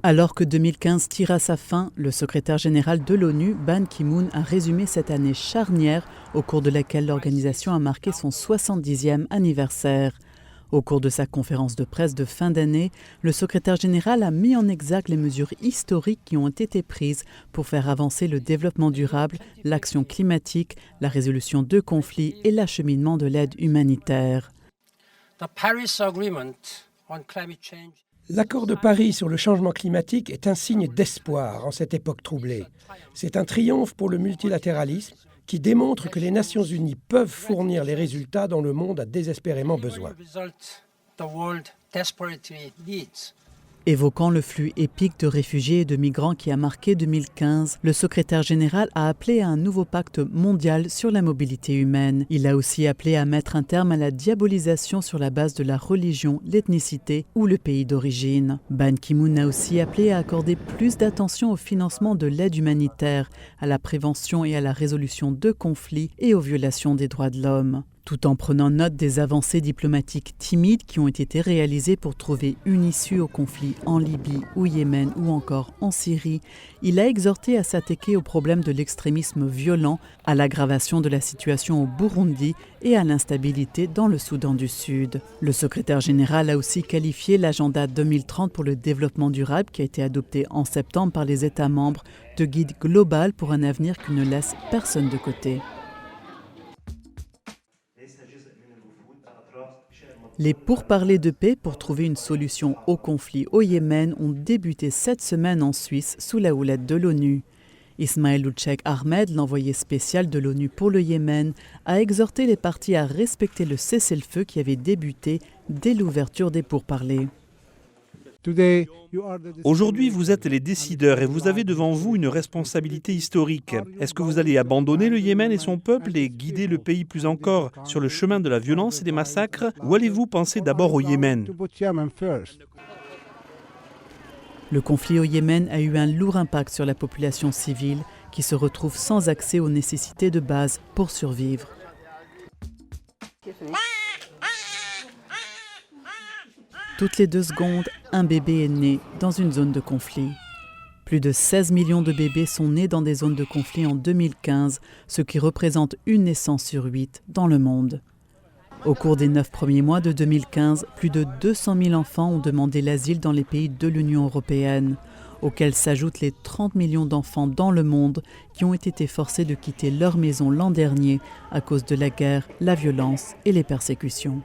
Alors que 2015 tire à sa fin, le secrétaire général de l'ONU, Ban Ki-moon, a résumé cette année charnière au cours de laquelle l'organisation a marqué son 70e anniversaire. Au cours de sa conférence de presse de fin d'année, le secrétaire général a mis en exergue les mesures historiques qui ont été prises pour faire avancer le développement durable, l'action climatique, la résolution de conflits et l'acheminement de l'aide humanitaire. L'accord de Paris sur le changement climatique est un signe d'espoir en cette époque troublée. C'est un triomphe pour le multilatéralisme qui démontre que les Nations unies peuvent fournir les résultats dont le monde a désespérément besoin. Évoquant le flux épique de réfugiés et de migrants qui a marqué 2015, le secrétaire général a appelé à un nouveau pacte mondial sur la mobilité humaine. Il a aussi appelé à mettre un terme à la diabolisation sur la base de la religion, l'ethnicité ou le pays d'origine. Ban Ki-moon a aussi appelé à accorder plus d'attention au financement de l'aide humanitaire, à la prévention et à la résolution de conflits et aux violations des droits de l'homme. Tout en prenant note des avancées diplomatiques timides qui ont été réalisées pour trouver une issue au conflit en Libye, au Yémen ou encore en Syrie, il a exhorté à s'attaquer au problème de l'extrémisme violent, à l'aggravation de la situation au Burundi et à l'instabilité dans le Soudan du Sud. Le secrétaire général a aussi qualifié l'agenda 2030 pour le développement durable qui a été adopté en septembre par les États membres de guide global pour un avenir qui ne laisse personne de côté. Les pourparlers de paix pour trouver une solution au conflit au Yémen ont débuté cette semaine en Suisse sous la houlette de l'ONU. Ismail Ould-Cheikh Ahmed, l'envoyé spécial de l'ONU pour le Yémen, a exhorté les parties à respecter le cessez-le-feu qui avait débuté dès l'ouverture des pourparlers. Aujourd'hui, vous êtes les décideurs et vous avez devant vous une responsabilité historique. Est-ce que vous allez abandonner le Yémen et son peuple et guider le pays plus encore sur le chemin de la violence et des massacres, ou allez-vous penser d'abord au Yémen ? Le conflit au Yémen a eu un lourd impact sur la population civile qui se retrouve sans accès aux nécessités de base pour survivre. Toutes les 2 secondes, un bébé est né dans une zone de conflit. Plus de 16 millions de bébés sont nés dans des zones de conflit en 2015, ce qui représente une naissance sur 8 dans le monde. Au cours des 9 premiers mois de 2015, plus de 200 000 enfants ont demandé l'asile dans les pays de l'Union européenne, auxquels s'ajoutent les 30 millions d'enfants dans le monde qui ont été forcés de quitter leur maison l'an dernier à cause de la guerre, la violence et les persécutions.